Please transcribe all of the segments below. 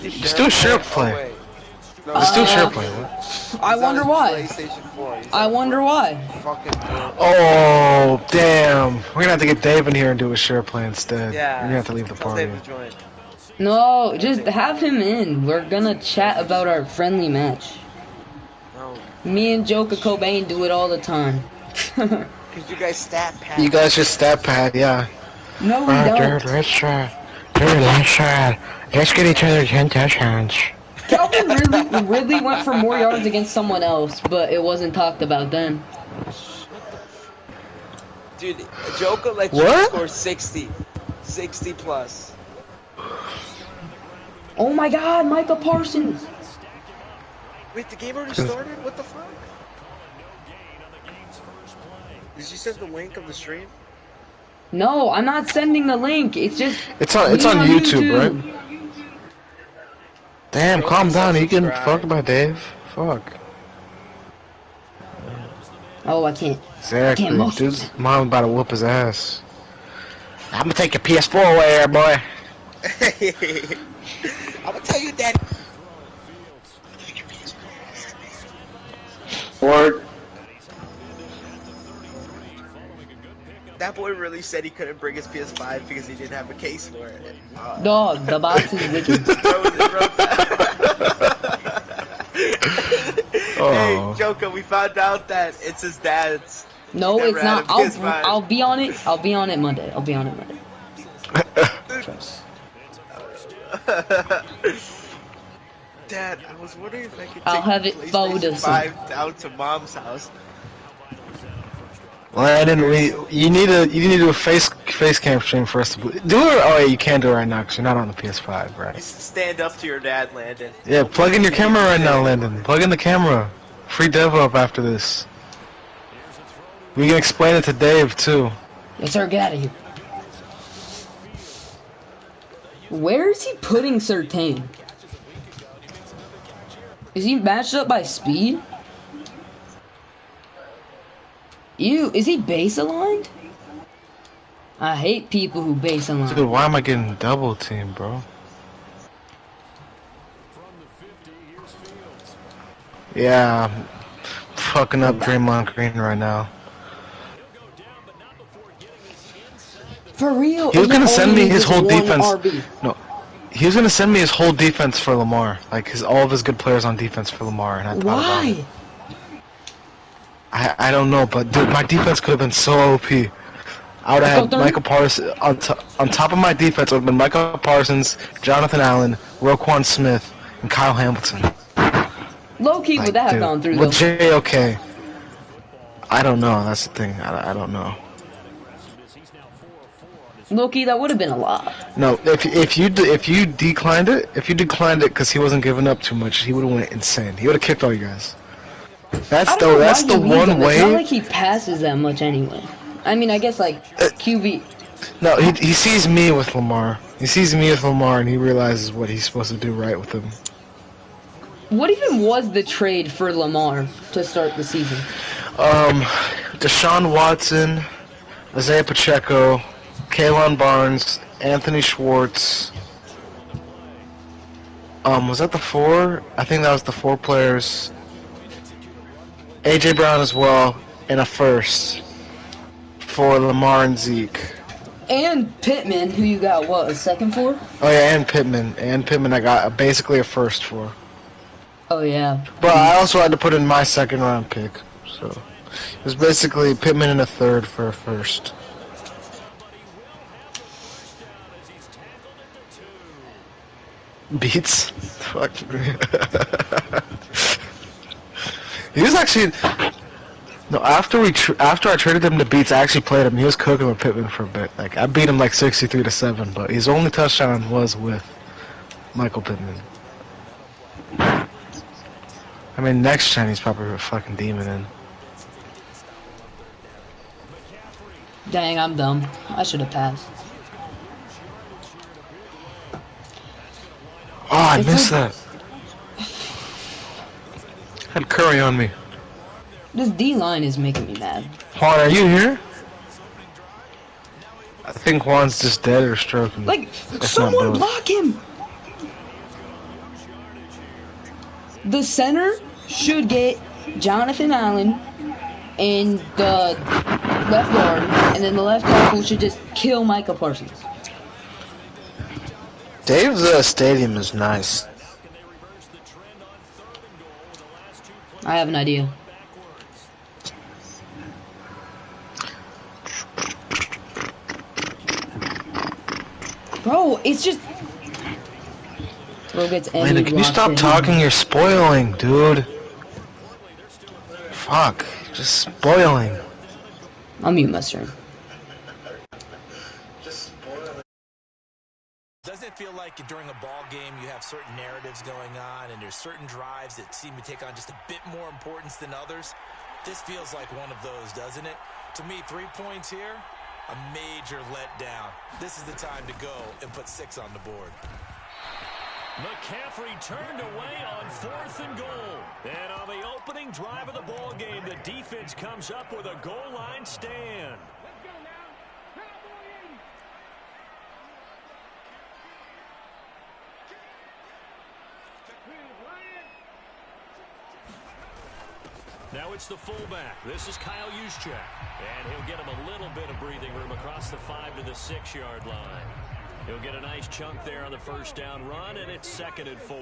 Just do a share play. Oh, wait. No, Just do a share play. I wonder why. PlayStation 4. I wonder why. Fucking broke. Oh, damn. We're gonna have to get Dave in here and do a share play instead. Yeah. We're gonna have to leave the Tell party. Dave to join. No, just have him in. We're gonna chat about our friendly match. No. Me and Joker Cobain do it all the time. Cause you guys stat pad. You guys just stat pad, yeah. No, we don't. Dude, let's get each other 10 touchdowns. Calvin really went for more yards against someone else, but it wasn't talked about then. Dude, Joker let you score 60. 60 plus. Oh my god, Micah Parsons! Wait, the game already started? What the fuck? Did you send the link of the stream? No, I'm not sending the link. It's just It's on YouTube, right? Damn, calm down. You getting fucked by Dave? Fuck. Oh, I can't. Exactly. I can't Dude's mom about to whoop his ass. I'm gonna take your PS4 away there, boy. I'm gonna tell you, Daddy. Word. That boy really said he couldn't bring his PS5 because he didn't have a case for it. Dog, the box is wicked. Hey, Joker, we found out that it's his dad's. No, it's not. I'll be on it. I'll be on it Monday. I'll be on it Monday. Trust. Dad, I was wondering if I could I'll take have it PlayStation photos. 5 down to Mom's house. Well, I didn't really. You need to do a face cam stream for us to do it. Oh, yeah, you can't do it right now because you're not on the PS5, right? Just stand up to your dad, Landon. Yeah, plug in your camera right now, Landon. Plug in the camera. Free dev up after this. We can explain it to Dave too. Yes, sir. Get out of here. Where is he putting Sertain? Is he matched up by speed? Ew, is he base aligned? I hate people who base align. Dude, why am I getting double teamed, bro? Yeah, I'm fucking up Draymond Green right now. For real? He was gonna send me his whole one defense. RB. No, he was gonna send me his whole defense for Lamar, like all of his good players on defense for Lamar, and I thought about it. Why? I don't know, but dude, my defense could have been so OP. I would have had Michael Parsons on top of my defense. Would have been Michael Parsons, Jonathan Allen, Roquan Smith, and Kyle Hamilton. Low key, would that have gone through? With JOK, I don't know. That's the thing. I don't know. Low key, that would have been a lot. No, if you declined it because he wasn't giving up too much, he would have went insane. He would have kicked all you guys. That's the one way. It's not like he passes that much anyway. I mean, I guess like QB. No, he sees me with Lamar. He sees me with Lamar, and he realizes what he's supposed to do right with him. What even was the trade for Lamar to start the season? Deshaun Watson, Isaiah Pacheco, Kayvon Barnes, Anthony Schwartz. Was that the four? I think that was the 4 players. AJ Brown as well, and a first for Lamar and Zeke. And Pittman, who you got, what, a second for? Oh yeah, and Pittman I got basically a first for. Oh yeah. But I also had to put in my second round pick, so it was basically Pittman and a third for a first. Beats? Fuck. He was actually no. After I traded him to Beats, I actually played him. He was cooking with Pittman for a bit. Like I beat him like 63-7, but his only touchdown was with Michael Pittman. I mean, next gen he's probably a fucking demon in. Dang, I'm dumb. I should have passed. Oh, I missed that. Had Curry on me. This D-line is making me mad. Juan, are you here? I think Juan's just dead or stroking. Like, someone block him! the center should get Jonathan Allen and the left guard, and then the left tackle should just kill Micah Parsons. Dave's stadium is nice. I have an idea. Bro, it's just... Bro gets Landon, can you stop talking? You're spoiling, dude. Fuck. Just spoiling. I'll mute my stream. Doesn't it feel like during a ball game you have certain narratives going on and there's certain drives that seem to take on just a bit more importance than others? This feels like one of those, doesn't it? To me, 3 points here, a major letdown. This is the time to go and put 6 on the board. McCaffrey turned away on 4th and goal. And on the opening drive of the ball game, the defense comes up with a goal line stand. Now it's the fullback. This is Kyle Juszczyk. And he'll get him a little bit of breathing room across the 5 to the 6-yard line. He'll get a nice chunk there on the first down run, and it's 2nd and 4.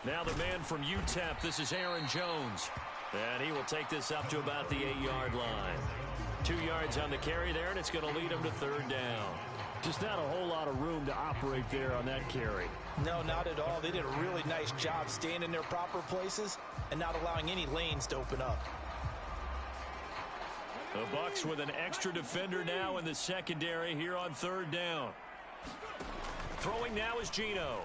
Now the man from UTEP, this is Aaron Jones. And he will take this up to about the 8-yard line. 2 yards on the carry there, and it's going to lead him to 3rd down. Just not a whole lot of room to operate there on that carry. No, not at all. They did a really nice job staying in their proper places and not allowing any lanes to open up. The Bucs with an extra defender now in the secondary here on 3rd down. Throwing now is Geno.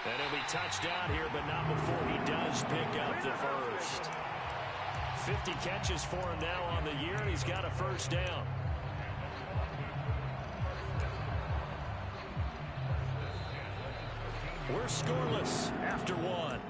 And he'll be touched out here, but not before he does pick up the first. 50 catches for him now on the year, and he's got a first down. We're scoreless after 1.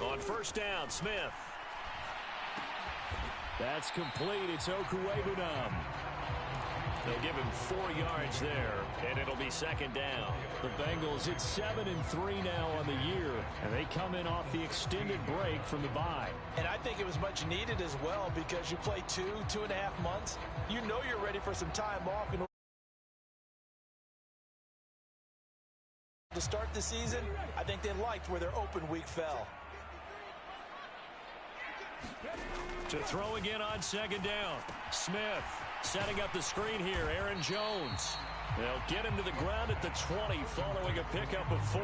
On first down, Smith. That's complete. It's Okuwebunam. They'll give him 4 yards there, and it'll be 2nd down. The Bengals, it's 7-3 now on the year, and they come in off the extended break from the bye. And I think it was much needed as well because you play 2.5 months. You know you're ready for some time off to start the season. I think they liked where their open week fell. To throw again on 2nd down. Smith setting up the screen here. Aaron Jones. They'll get him to the ground at the 20 following a pickup of 4.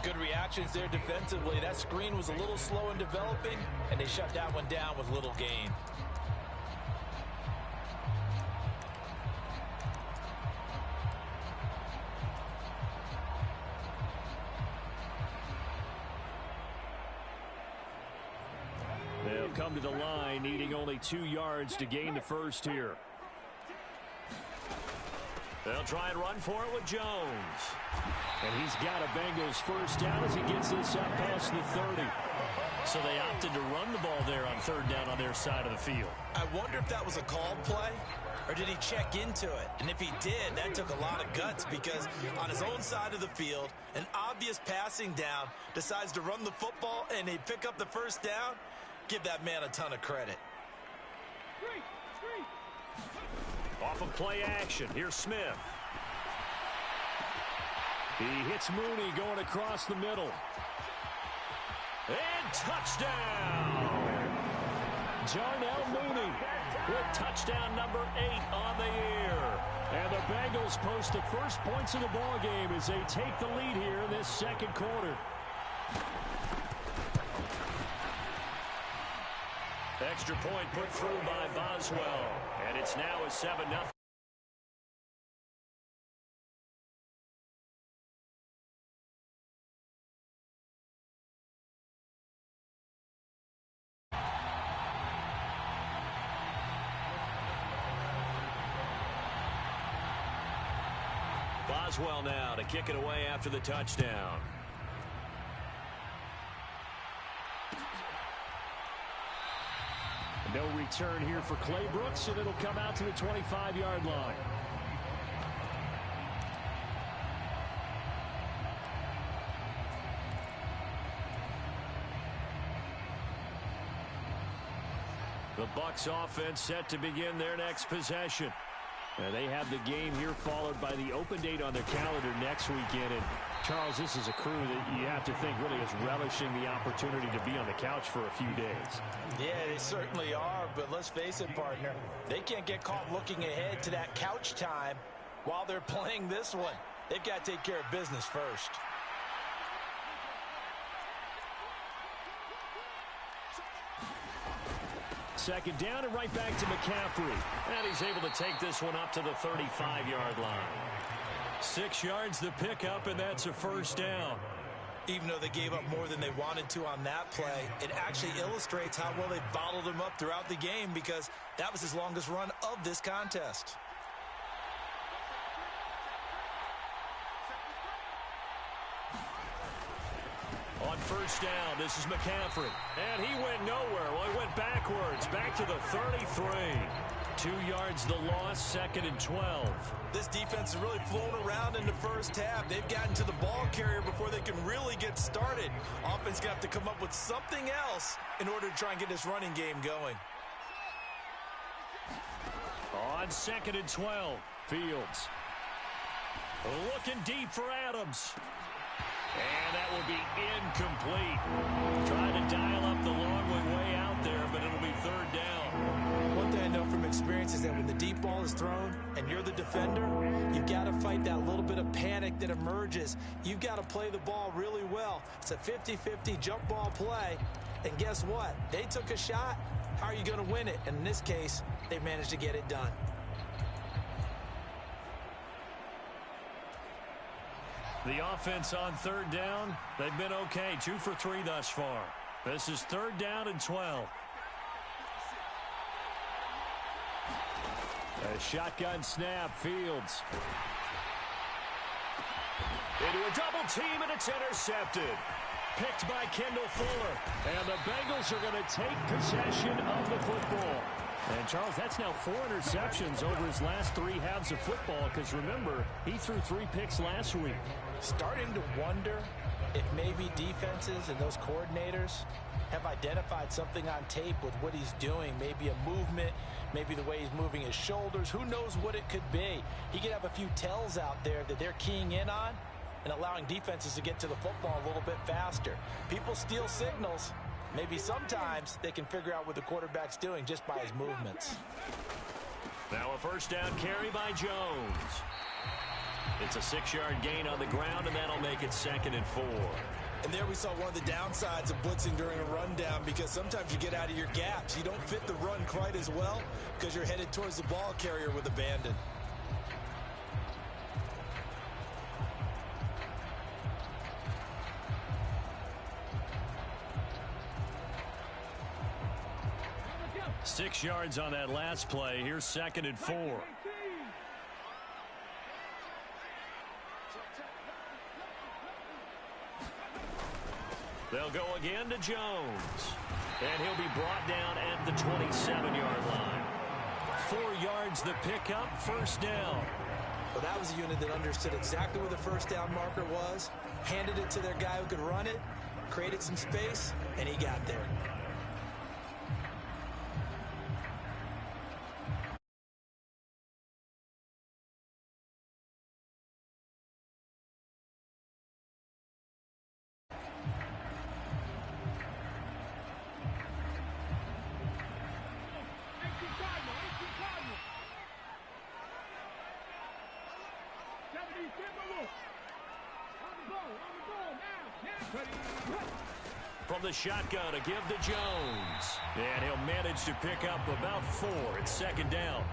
Good reactions there defensively. That screen was a little slow in developing, and they shut that one down with little gain. They'll come to the line, needing only 2 yards to gain the first here. They'll try and run for it with Jones. And he's got a Bengals first down as he gets this up past the 30. So they opted to run the ball there on 3rd down on their side of the field. I wonder if that was a called play, or did he check into it? And if he did, that took a lot of guts because on his own side of the field, an obvious passing down, decides to run the football and they pick up the first down. Give that man a ton of credit. Off of play action, here's Smith. He hits Mooney going across the middle. And touchdown! Jarnell Mooney with touchdown number 8 on the year. And the Bengals post the first points of the ball game as they take the lead here in this 2nd quarter. Extra point put through by Boswell. And it's now a 7-0. Boswell now to kick it away after the touchdown. No return here for Clay Brooks, and it'll come out to the 25-yard line. The Bucs offense set to begin their next possession. They have the game here followed by the open date on their calendar next weekend. And Charles, this is a crew that you have to think really is relishing the opportunity to be on the couch for a few days. Yeah, they certainly are, but let's face it, partner. They can't get caught looking ahead to that couch time while they're playing this one. They've got to take care of business first. Second down and right back to McCaffrey. And he's able to take this one up to the 35-yard line. 6 yards the pickup, and that's a first down. Even though they gave up more than they wanted to on that play, it actually illustrates how well they bottled him up throughout the game because that was his longest run of this contest. On first down, this is McCaffrey. And he went nowhere. Well, he went backwards, back to the 33. 2 yards the loss, 2nd and 12. This defense is really flown around in the first half. They've gotten to the ball carrier before they can really get started. Offense got to come up with something else in order to try and get this running game going. On 2nd and 12, Fields. Looking deep for Adams. And that will be incomplete. Trying to dial up the long way out there, but it'll be third down. One thing I know from experience is that when the deep ball is thrown and you're the defender, you've got to fight that little bit of panic that emerges. You've got to play the ball really well. It's a 50-50 jump ball play. And guess what? They took a shot. How are you going to win it? And in this case, they managed to get it done. The offense on third down, they've been okay. 2 for 3 thus far. This is 3rd down and 12. A shotgun snap, Fields. Into a double team, and it's intercepted. Picked by Kendall Fuller. And the Bengals are going to take possession of the football. And, Charles, that's now 4 interceptions over his last 3 halves of football because, remember, he threw 3 picks last week. Starting to wonder if maybe defenses and those coordinators have identified something on tape with what he's doing. Maybe a movement, maybe the way he's moving his shoulders. Who knows what it could be? He could have a few tells out there that they're keying in on and allowing defenses to get to the football a little bit faster. People steal signals. Maybe sometimes they can figure out what the quarterback's doing just by his movements. Now a first down carry by Jones. It's a 6-yard gain on the ground, and that'll make it 2nd and 4. And there we saw one of the downsides of blitzing during a rundown because sometimes you get out of your gaps. You don't fit the run quite as well because you're headed towards the ball carrier with abandon. Six yards on that last play. Here's 2nd and 4. They'll go again to Jones. And he'll be brought down at the 27-yard line. 4 yards the pickup, first down. Well, that was a unit that understood exactly where the first down marker was, handed it to their guy who could run it, created some space, and he got there. From the shotgun to give to Jones. And he'll manage to pick up about 4. It's 2nd down.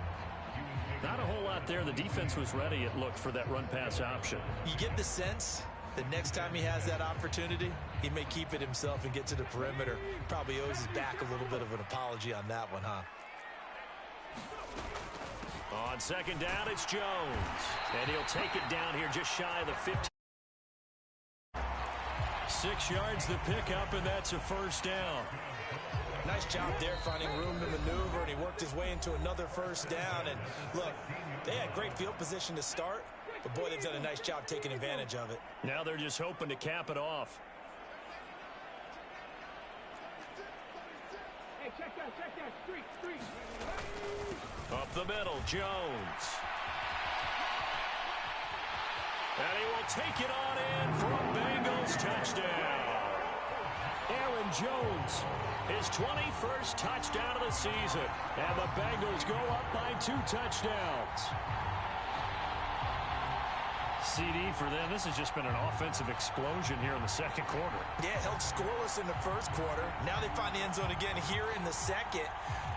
Not a whole lot there. The defense was ready, it looked, for that run-pass option. You get the sense that next time he has that opportunity, he may keep it himself and get to the perimeter. Probably owes his back a little bit of an apology on that one, huh? On second down, it's Jones. And he'll take it down here just shy of the 15. 6 yards the pickup, and that's a first down. Nice job there finding room to maneuver, and he worked his way into another first down. And look, they had great field position to start, but boy, they've done a nice job taking advantage of it. Now they're just hoping to cap it off. Hey, check that, street. Up the middle, Jones. And he will take it on in for a Bengals touchdown. Aaron Jones, his 21st touchdown of the season. And the Bengals go up by 2 touchdowns. CD for them. This has just been an offensive explosion here in the second quarter. Yeah, held scoreless in the first quarter. Now they find the end zone again here in the second.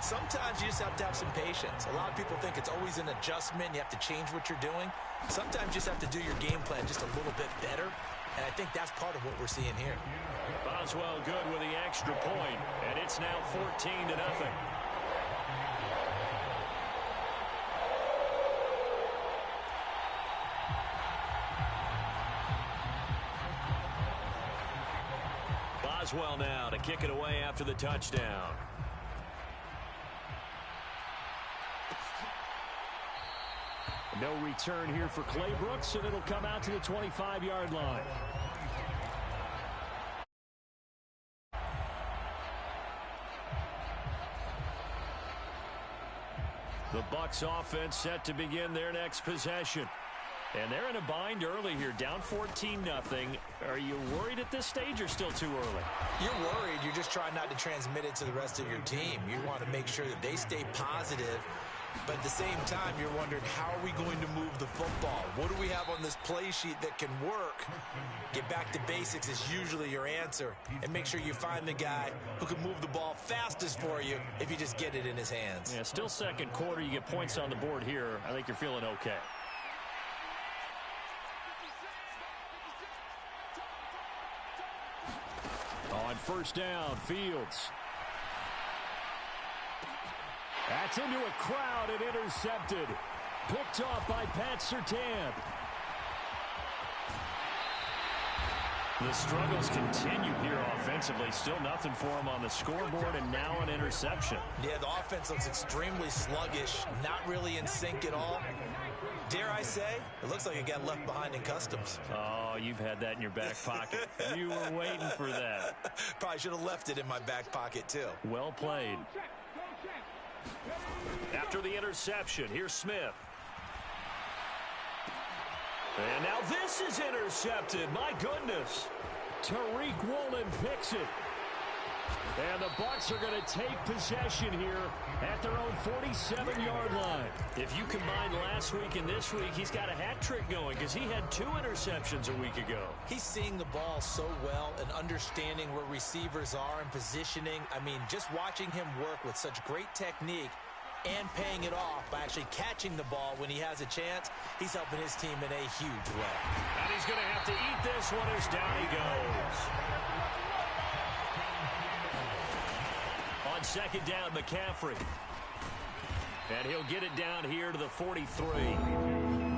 Sometimes you just have to have some patience. A lot of people think it's always an adjustment. You have to change what you're doing. Sometimes you just have to do your game plan just a little bit better. And I think that's part of what we're seeing here. Boswell good with the extra point, and it's now 14-0. Boswell now to kick it away after the touchdown. No return here for Clay Brooks, and it'll come out to the 25-yard line. The Bucs offense set to begin their next possession. And they're in a bind early here, down 14-0. Are you worried at this stage or still too early? You're worried. You're just trying not to transmit it to the rest of your team. You want to make sure that they stay positive. But at the same time, you're wondering, how are we going to move the football? What do we have on this play sheet that can work? Get back to basics is usually your answer. And make sure you find the guy who can move the ball fastest for you if you just get it in his hands. Yeah, still second quarter. You get points on the board here. I think you're feeling okay. On first down, Fields. That's into a crowd and intercepted. Picked off by Pat Surtain. The struggles continue here offensively. Still nothing for him on the scoreboard, and now an interception. Yeah, the offense looks extremely sluggish, not really in sync at all. Dare I say, it looks like it got left behind in customs. Oh, you've had that in your back pocket. You were waiting for that. Probably should have left it in my back pocket, too. Well played. After the interception, here's Smith. And now this is intercepted. My goodness. Tariq Woolen picks it. And the Bucs are going to take possession here at their own 47-yard line. If you combine last week and this week, he's got a hat trick going because he had 2 interceptions a week ago. He's seeing the ball so well and understanding where receivers are and positioning. I mean, just watching him work with such great technique and paying it off by actually catching the ball when he has a chance, he's helping his team in a huge way. And he's going to have to eat this one as down he goes. On second down, McCaffrey. And he'll get it down here to the 43.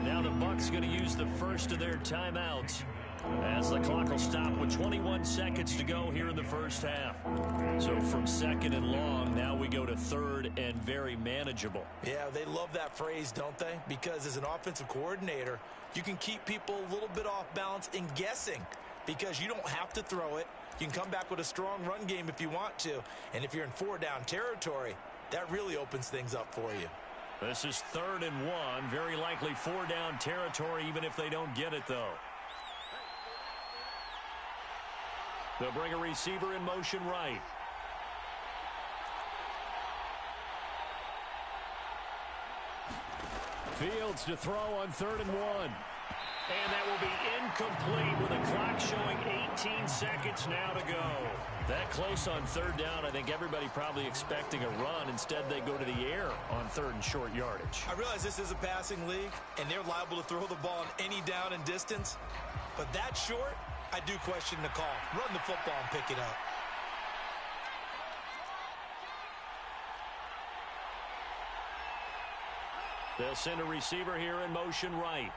Now the Bucs going to use the first of their timeouts as the clock will stop with 21 seconds to go here in the first half. So from second and long, now we go to third and very manageable. Yeah, they love that phrase, don't they? Because as an offensive coordinator, you can keep people a little bit off balance in guessing because you don't have to throw it. You can come back with a strong run game if you want to. And if you're in 4-down territory, that really opens things up for you. This is 3rd and 1. Very likely 4-down territory, even if they don't get it, though. They'll bring a receiver in motion right. Fields to throw on 3rd and 1. And that will be incomplete with the clock showing 18 seconds now to go. That close on 3rd down, I think everybody probably expecting a run. Instead, they go to the air on 3rd and short yardage. I realize this is a passing league, and they're liable to throw the ball on any down and distance. But that short, I do question the call. Run the football and pick it up. They'll send a receiver here in motion right.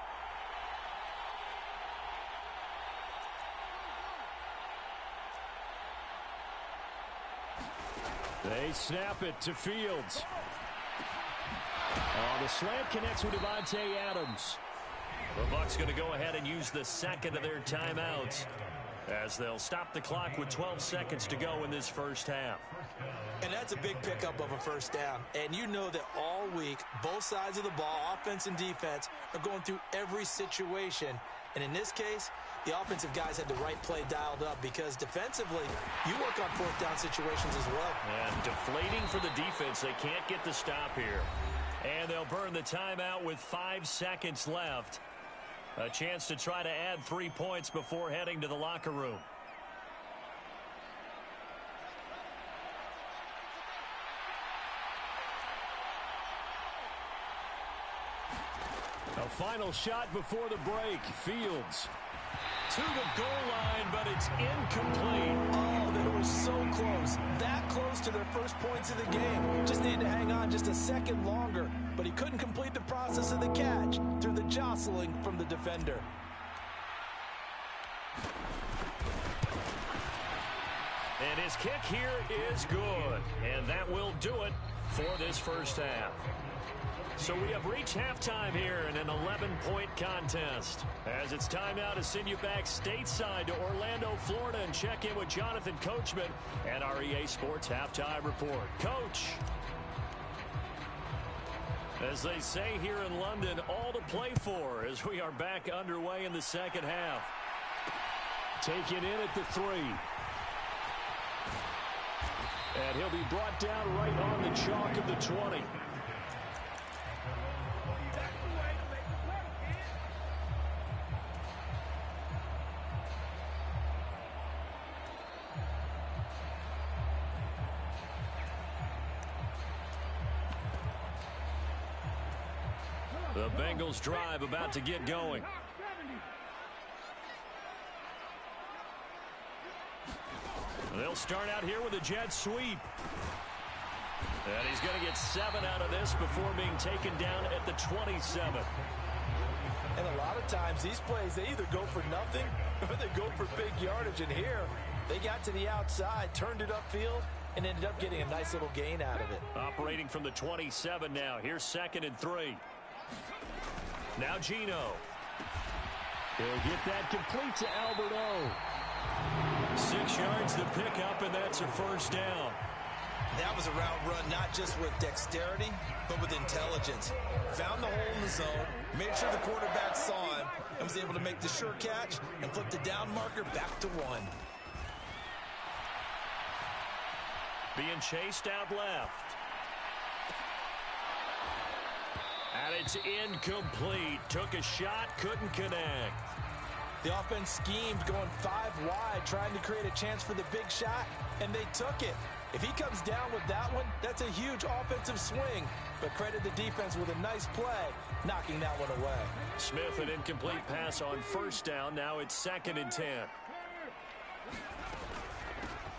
They snap it to Fields. The slant connects with Devontae Adams. The Bucs going to go ahead and use the second of their timeouts as they'll stop the clock with 12 seconds to go in this first half. And that's a big pickup of a first down. And you know that all week, both sides of the ball, offense and defense, are going through every situation. And in this case, the offensive guys had the right play dialed up because defensively, you work on fourth down situations as well. And deflating for the defense. They can't get the stop here. And they'll burn the timeout with 5 seconds left. A chance to try to add 3 points before heading to the locker room. A final shot before the break. Fields to the goal line, but it's incomplete. Oh, they were so close. That close to their first points of the game. Just needed to hang on just a second longer. But he couldn't complete the process of the catch through the jostling from the defender. And his kick here is good. And that will do it for this first half. So we have reached halftime here in an 11-point contest. As it's time now to send you back stateside to Orlando, Florida, and check in with Jonathan Coachman and our EA Sports Halftime Report. Coach. As they say here in London, all to play for as we are back underway in the second half. Taken in at the 3. And he'll be brought down right on the chalk of the 20. The Bengals drive about to get going. They'll start out here with a jet sweep. And he's going to get 7 out of this before being taken down at the 27. And a lot of times these plays, they either go for nothing or they go for big yardage. And here, they got to the outside, turned it upfield, and ended up getting a nice little gain out of it. Operating from the 27 now. Here's 2nd and 3. Now Geno. He'll get that complete to Albert O. 6 yards the pickup, and that's a first down. That was a route run not just with dexterity, but with intelligence. Found the hole in the zone, made sure the quarterback saw him, and was able to make the sure catch and flip the down marker back to 1. Being chased out left. And it's incomplete. Took a shot, couldn't connect. The offense schemed going 5 wide, trying to create a chance for the big shot, and they took it. If he comes down with that one, that's a huge offensive swing. But credit the defense with a nice play, knocking that one away. Smith, an incomplete pass on first down. Now it's 2nd and 10.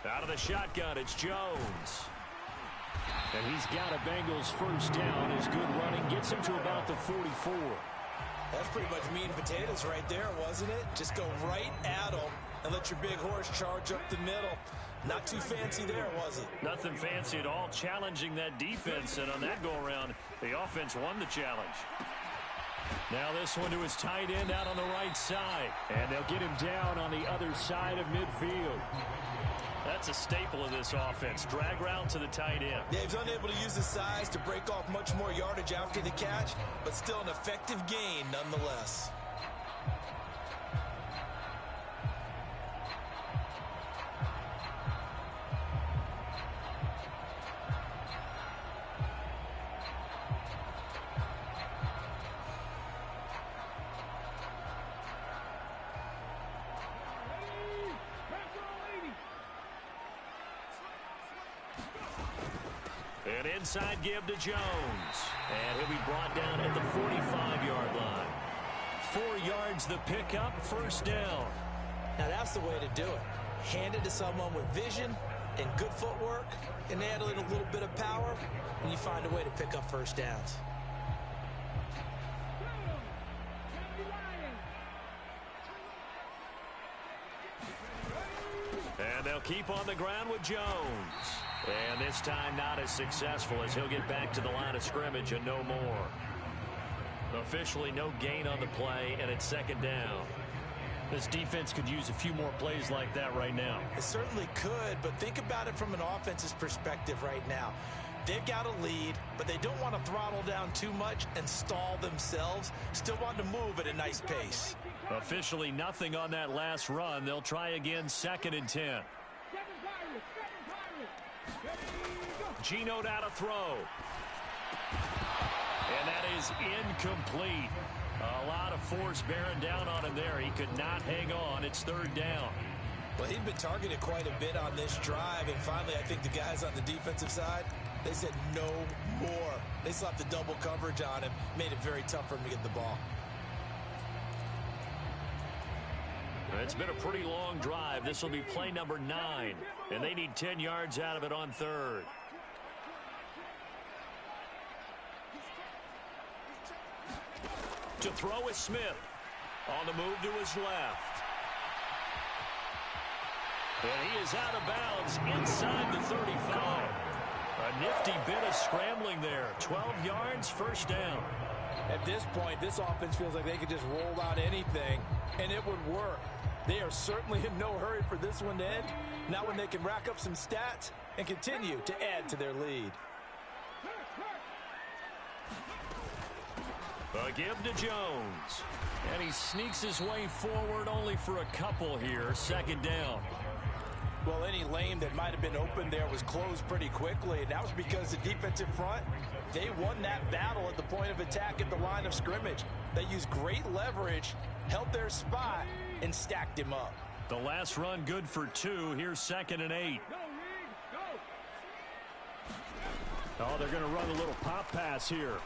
Out of the shotgun, it's Jones. And he's got a Bengals first down. His good running gets him to about the 44. That's pretty much meat and potatoes right there, wasn't it? Just go right at him and let your big horse charge up the middle. Not too fancy there, was it? Nothing fancy at all, challenging that defense. And on that go-around, the offense won the challenge. Now this one to his tight end out on the right side. And they'll get him down on the other side of midfield. That's a staple of this offense. Drag route to the tight end. Yeah, he's unable to use his size to break off much more yardage after the catch, but still an effective gain nonetheless. An inside give to Jones. And he'll be brought down at the 45-yard line. 4 yards the pickup, first down. Now that's the way to do it. Hand it to someone with vision and good footwork, and add in a little bit of power, and you find a way to pick up first downs. keep on the ground with Jones. And this time not as successful as he'll get back to the line of scrimmage and no more. Officially no gain on the play, and it's second down. This defense could use a few more plays like that right now. It certainly could, but think about it from an offense's perspective right now. They've got a lead, but they don't want to throttle down too much and stall themselves. Still want to move at a nice pace. Officially nothing on that last run. They'll try again, 2nd and 10. Geno down to throw. And that is incomplete. A lot of force bearing down on him there. He could not hang on. It's 3rd down. Well, he'd been targeted quite a bit on this drive, and finally I think the guys on the defensive side, they said no more. They slapped the double coverage on him, made it very tough for him to get the ball. It's been a pretty long drive. This will be play number 9, and they need 10 yards out of it on 3rd. To throw is Smith. On the move to his left. And he is out of bounds inside the 35. A nifty bit of scrambling there. 12 yards, 1st down. At this point, this offense feels like they could just roll out anything, and it would work. They are certainly in no hurry for this one to end. Not when they can rack up some stats and continue to add to their lead. A give to Jones. And he sneaks his way forward only for a couple here. 2nd down. Well, any lane that might have been open there was closed pretty quickly, and that was because the defensive front, they won that battle at the point of attack at the line of scrimmage. They used great leverage, held their spot, and stacked him up. The last run good for 2. Here's 2nd and 8. Oh, they're going to run a little pop pass here.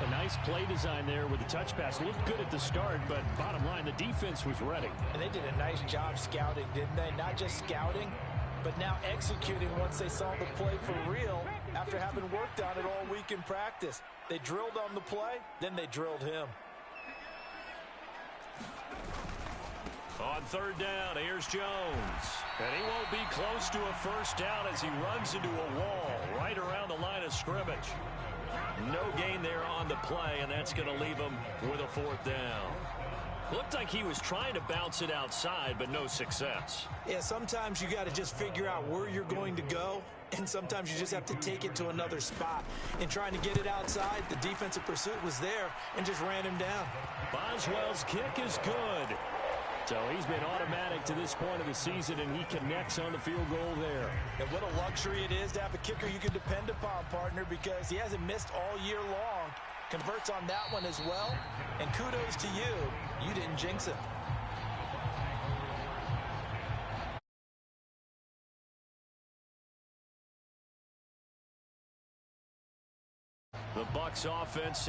A nice play design there with the touch pass. Looked good at the start, but bottom line, the defense was ready. And they did a nice job scouting, didn't they? Not just scouting, but now executing once they saw the play for real after having worked on it all week in practice. They drilled on the play, then they drilled him. On 3rd down, here's Jones. And he won't be close to a 1st down as he runs into a wall right around the line of scrimmage. No gain there on the play, and that's going to leave him with a 4th down. Looked like he was trying to bounce it outside, but no success. Yeah, sometimes you got to just figure out where you're going to go, and sometimes you just have to take it to another spot. In trying to get it outside, the defensive pursuit was there and just ran him down. Boswell's kick is good. So he's been automatic to this point of the season, and he connects on the field goal there. And what a luxury it is to have a kicker you can depend upon, partner, because he hasn't missed all year long. Converts on that one as well. And kudos to you. You didn't jinx it. The Bucs offense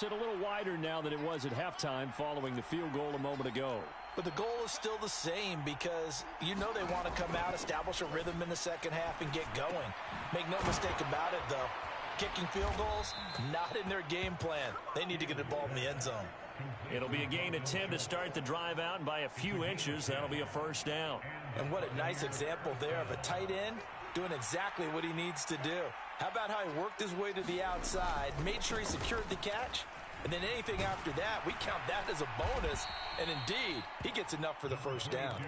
it a little wider now than it was at halftime following the field goal a moment ago. But the goal is still the same because you know they want to come out, establish a rhythm in the 2nd half, and get going. Make no mistake about it, though. Kicking field goals, not in their game plan. They need to get the ball in the end zone. It'll be a gain of 10 to start the drive out, and by a few inches, that'll be a 1st down. And what a nice example there of a tight end doing exactly what he needs to do. How about how he worked his way to the outside, made sure he secured the catch, and then anything after that, we count that as a bonus. And indeed, he gets enough for the 1st down.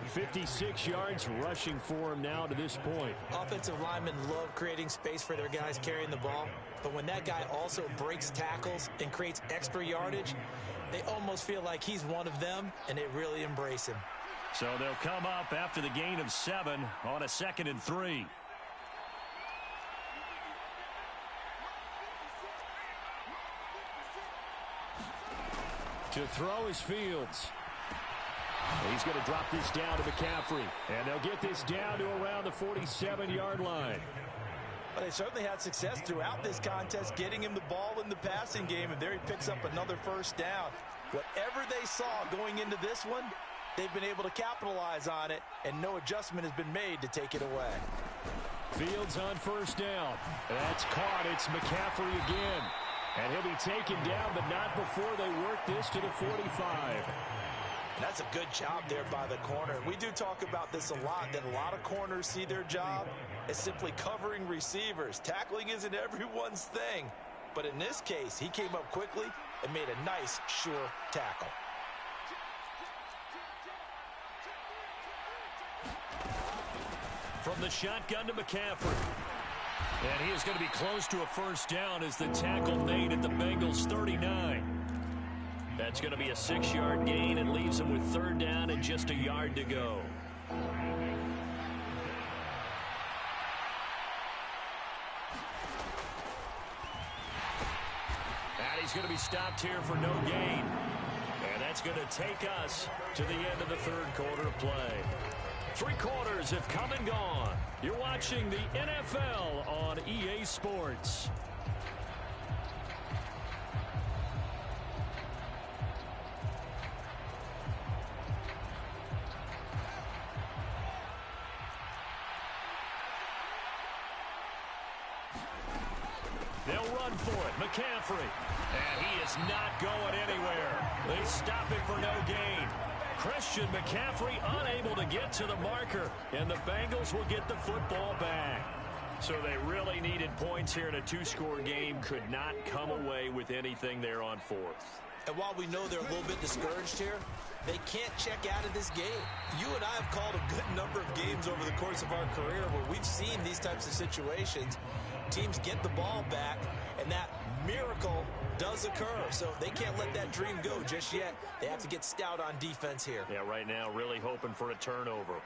56 yards rushing for him now to this point. Offensive linemen love creating space for their guys carrying the ball. But when that guy also breaks tackles and creates extra yardage, they almost feel like he's one of them, and they really embrace him. So they'll come up after the gain of 7 on a 2nd and 3. To throw is Fields. He's going to drop this down to McCaffrey. And they'll get this down to around the 47-yard line. But they certainly had success throughout this contest getting him the ball in the passing game, and there he picks up another 1st down. Whatever they saw going into this one, they've been able to capitalize on it, and no adjustment has been made to take it away. Fields on 1st down. That's caught. It's McCaffrey again. And he'll be taken down, but not before they work this to the 45. That's a good job there by the corner. We do talk about this a lot, that a lot of corners see their job as simply covering receivers. Tackling isn't everyone's thing. But in this case, he came up quickly and made a nice, sure tackle. From the shotgun to McCaffrey. And he is going to be close to a first down as the tackle made at the Bengals 39. That's going to be a 6-yard gain and leaves him with third down and just a yard to go. And he's going to be stopped here for no gain. And that's going to take us to the end of the third quarter of play. 3 quarters have come and gone. You're watching the NFL on EA Sports. They'll run for it. McCaffrey. And he is not going anywhere. They stop him for no gain. Christian McCaffrey unable to get to the marker, and the Bengals will get the football back. So they really needed points here in a 2-score game. Could not come away with anything there on 4th. And while we know they're a little bit discouraged here, they can't check out of this game. You and I have called a good number of games over the course of our career where we've seen these types of situations. Teams get the ball back, and that miracle does occur. So they can't let that dream go just yet. They have to get stout on defense here. Yeah, right now really hoping for a turnover.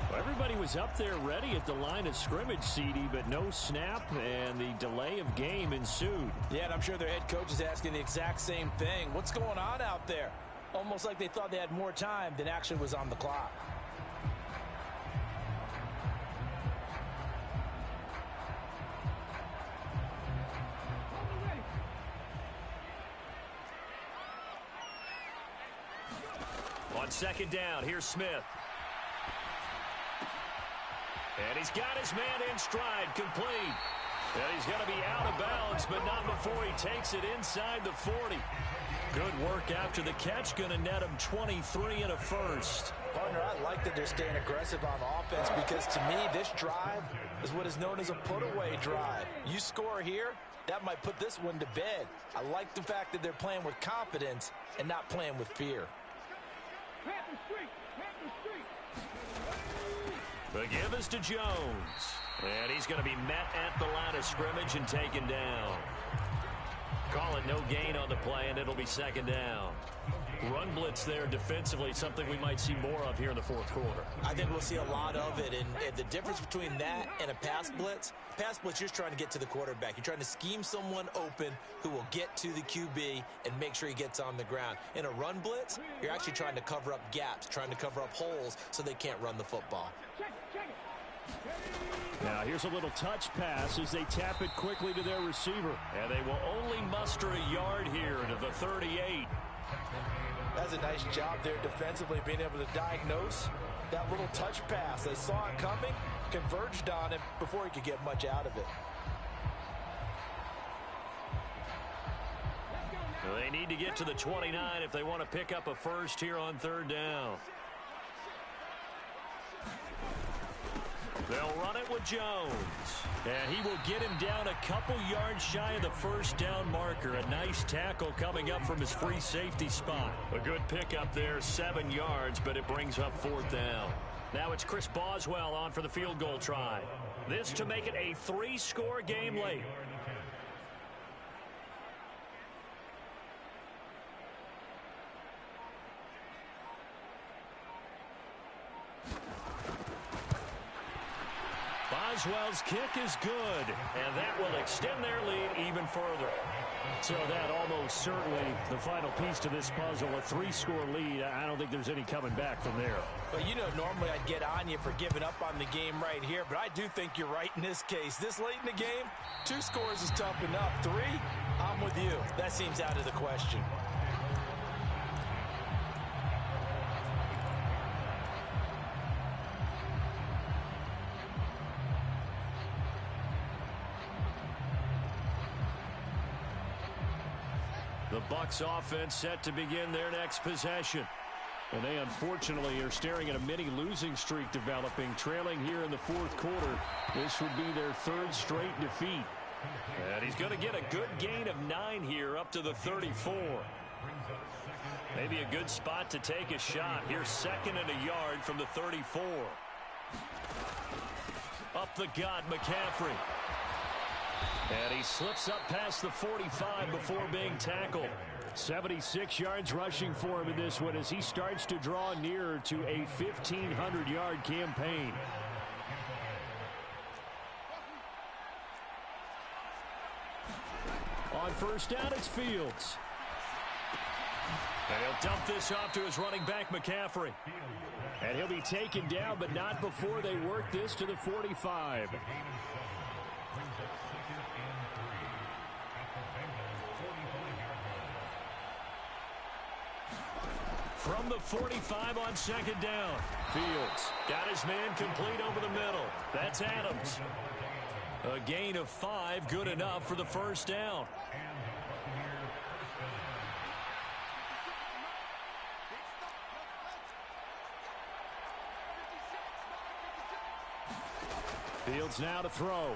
Well, everybody was up there ready at the line of scrimmage, CD, but no snap, and the delay of game ensued. Yeah, and I'm sure their head coach is asking the exact same thing. What's going on out there? Almost like they thought they had more time than actually was on the clock. On second down, here's Smith. And he's got his man in stride, complete. And he's going to be out of bounds, but not before he takes it inside the 40. Good work after the catch, going to net him 23 and a first. Partner, I like that they're staying aggressive on offense because to me, this drive is what is known as a put-away drive. You score here, that might put this one to bed. I like the fact that they're playing with confidence and not playing with fear. The give is to Jones. And he's going to be met at the line of scrimmage and taken down. Call it no gain on the play, and it'll be second down. Run blitz there defensively, something we might see more of here in the fourth quarter. I think we'll see a lot of it, and the difference between that and a pass blitz, you're just trying to get to the quarterback. You're trying to scheme someone open who will get to the QB and make sure he gets on the ground. In a run blitz, you're actually trying to cover up gaps, trying to cover up holes so they can't run the football. Now here's a little touch pass as they tap it quickly to their receiver. And they will only muster a yard here to the 38. That's a nice job there defensively, being able to diagnose that little touch pass. They saw it coming, converged on it before he could get much out of it. They need to get to the 29 if they want to pick up a first here on third down. They'll run it with Jones. And he will get him down a couple yards shy of the first down marker. A nice tackle coming up from his free safety spot. A good pickup there, 7 yards, but it brings up fourth down. Now it's Chris Boswell on for the field goal try. This to make it a 3-score game late. Boswell's kick is good, and that will extend their lead even further. So that almost certainly the final piece to this puzzle, a 3-score lead. I don't think there's any coming back from there. But you know, normally I'd get on you for giving up on the game right here, but I do think you're right in this case. This late in the game, 2 scores is tough enough. 3, I'm with you. That seems out of the question. The Bucs offense set to begin their next possession. And they unfortunately are staring at a mini losing streak developing, trailing here in the fourth quarter. This would be their third straight defeat. And he's going to get a good gain of 9 here up to the 34. Maybe a good spot to take a shot. Here's 2nd and a yard from the 34. Up the gut, McCaffrey. And he slips up past the 45 before being tackled. 76 yards rushing for him in this one as he starts to draw nearer to a 1,500-yard campaign. On first down, it's Fields. And he'll dump this off to his running back, McCaffrey. And he'll be taken down, but not before they work this to the 45. From the 45 on 2nd down. Fields got his man complete over the middle. That's Adams. A gain of 5, good enough for the first down. Fields now to throw.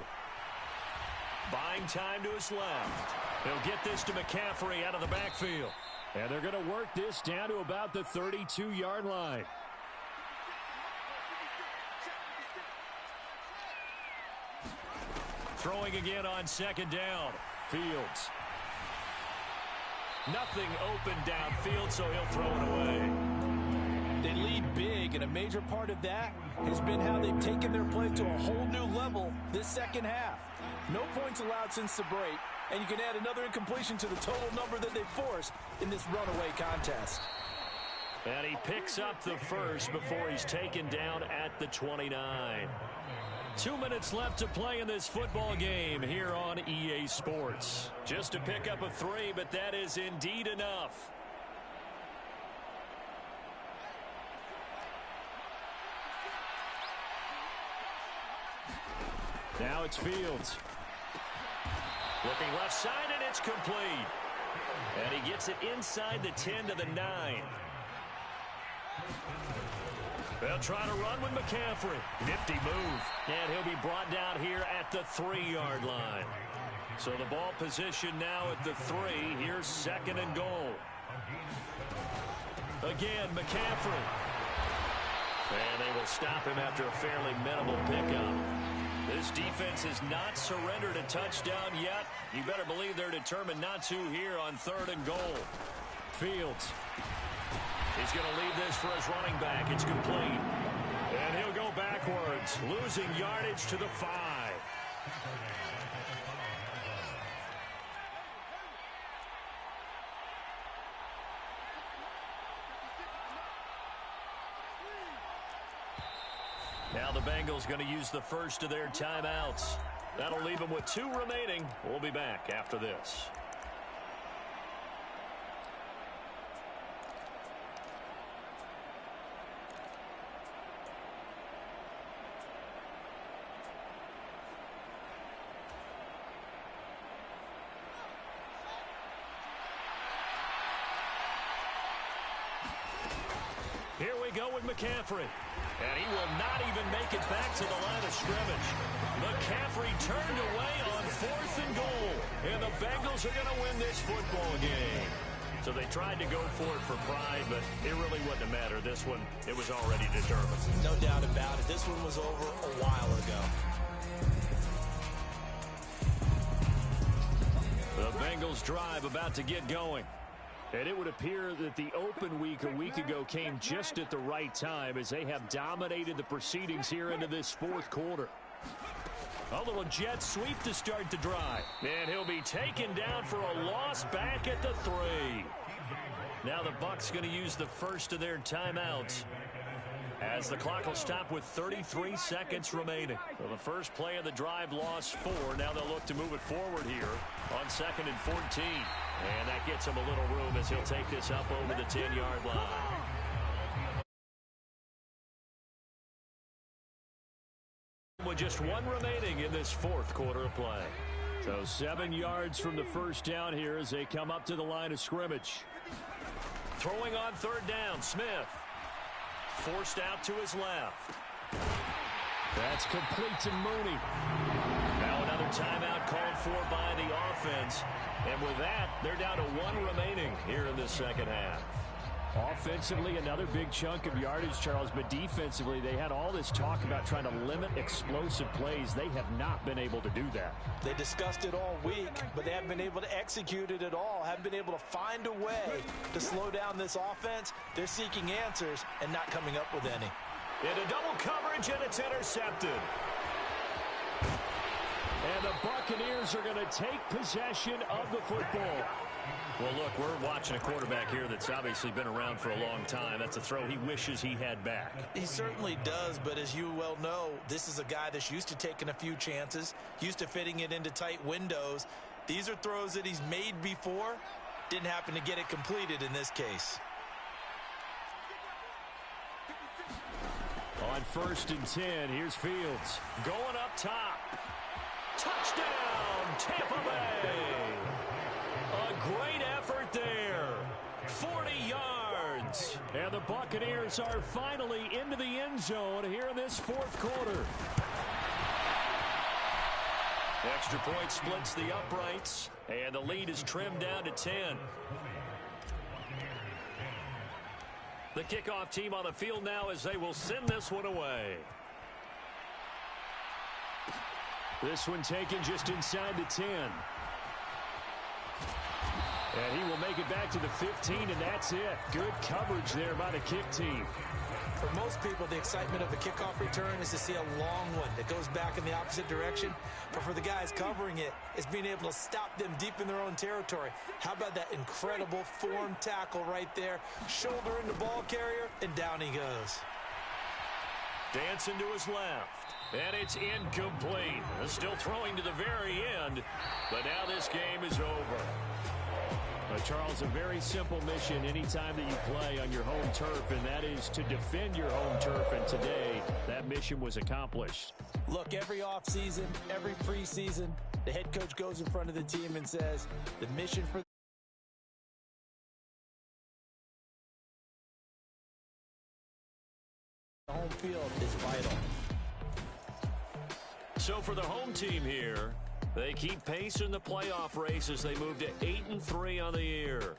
Buying time to his left. He'll get this to McCaffrey out of the backfield. And they're going to work this down to about the 32-yard line. Throwing again on 2nd down. Fields. Nothing open downfield, so he'll throw it away. They lead big, and a major part of that has been how they've taken their play to a whole new level this second half. No points allowed since the break, and you can add another incompletion to the total number that they forced in this runaway contest. And he picks up the first before he's taken down at the 29. 2 minutes left to play in this football game here on EA Sports. Just to pick up a 3, but that is indeed enough. Now it's Fields. Looking left side, and it's complete. And he gets it inside the 10 to the 9. They'll try to run with McCaffrey. Nifty move. And he'll be brought down here at the 3-yard line. So the ball position now at the 3. Here's 2nd and goal. Again, McCaffrey. And they will stop him after a fairly minimal pickup. This defense has not surrendered a touchdown yet. You better believe they're determined not to here on 3rd and goal. Fields. He's going to leave this for his running back. It's complete. And he'll go backwards, losing yardage to the 5. Now the Bengals going to use the first of their timeouts. That'll leave them with 2 remaining. We'll be back after this. Here we go with McCaffrey. And he will not even make it back to the line of scrimmage. McCaffrey turned away on 4th and goal. And the Bengals are going to win this football game. So they tried to go for it for pride, but it really wouldn't have mattered. This one, it was already determined. No doubt about it. This one was over a while ago. The Bengals drive about to get going. And it would appear that the open week a week ago came just at the right time as they have dominated the proceedings here into this 4th quarter. A little jet sweep to start the drive. And he'll be taken down for a loss back at the 3. Now the Bucs going to use the first of their timeouts as the clock will stop with 33 seconds remaining. Well, the first play of the drive lost 4. Now they'll look to move it forward here on 2nd and 14. And that gets him a little room as he'll take this up over the 10-yard line. With just 1 remaining in this 4th quarter of play. So 7 yards from the first down here as they come up to the line of scrimmage. Throwing on third down, Smith. Forced out to his left. That's complete to Mooney. Now another timeout called for by the offense. And with that, they're down to 1 remaining here in the second half. Offensively, another big chunk of yardage, Charles, but defensively, they had all this talk about trying to limit explosive plays. They have not been able to do that. They discussed it all week, but they haven't been able to execute it at all, haven't been able to find a way to slow down this offense. They're seeking answers and not coming up with any. Into double coverage, and it's intercepted. And the Buccaneers are going to take possession of the football. Well, look, we're watching a quarterback here that's obviously been around for a long time. That's a throw he wishes he had back. He certainly does, but as you well know, this is a guy that's used to taking a few chances, used to fitting it into tight windows. These are throws that he's made before. Didn't happen to get it completed in this case. On 1st and 10, here's Fields. Going up top. Touchdown, Tampa Bay. A great effort there. 40 yards. And the Buccaneers are finally into the end zone here in this fourth quarter. Extra point splits the uprights, and the lead is trimmed down to 10. The kickoff team on the field now as they will send this one away. This one taken just inside the 10. And he will make it back to the 15, and that's it. Good coverage there by the kick team. For most people, the excitement of the kickoff return is to see a long one that goes back in the opposite direction. But for the guys covering it, it's being able to stop them deep in their own territory. How about that incredible form tackle right there? Shoulder into ball carrier, and down he goes. Dancing to his left. And it's incomplete. Still throwing to the very end. But now this game is over. But Charles, a very simple mission anytime that you play on your home turf, and that is to defend your home turf. And today, that mission was accomplished. Look, every offseason, every preseason, the head coach goes in front of the team and says, the mission for the home field is vital. So for the home team here, they keep pace in the playoff race as they move to 8-3 on the year.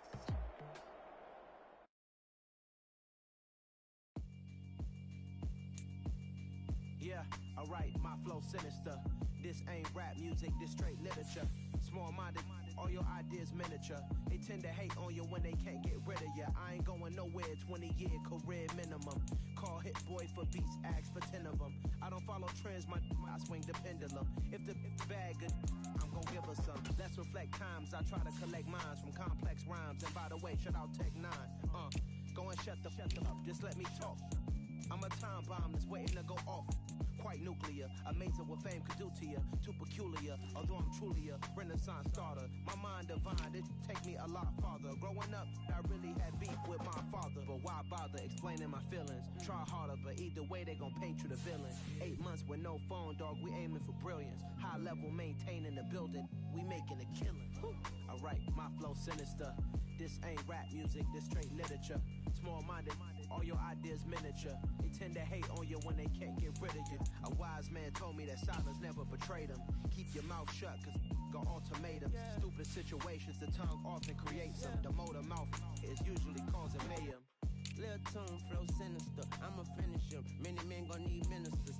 Yeah, alright, my flow sinister. This ain't rap music, this straight literature. Small-minded, all your ideas miniature. They tend to hate on you when they can't get rid of you. I ain't going nowhere, 20-year career minimum. Call Hit Boy for beats, ask for 10 of them. I don't follow trends, I swing the pendulum. If the bag good, I'm gonna give her some. Let's reflect times, I try to collect minds from complex rhymes. And by the way, shout out Tech 9. Go and shut the up, just let me talk. I'm a time bomb that's waiting to go off. Quite nuclear, amazing what fame could do to you. Too peculiar, although I'm truly a renaissance starter. My mind divine, it take me a lot farther. Growing up, I really had beef with my father. But why bother explaining my feelings? Try harder, but either way they gon' paint you the villain. 8 months with no phone, dog, we aiming for brilliance. High level maintaining the building, we making a killing. Alright, my flow sinister. This ain't rap music, this straight literature. Small-minded, all your ideas miniature. They tend to hate on you when they can't get rid of you. A wise man told me that silence never betrayed him. Keep your mouth shut, cause got ultimatums. Stupid situations, the tongue often creates them. The motor mouth is usually causing mayhem. Lil' tune, flow sinister, I'ma finish him. Many men gon' need ministers.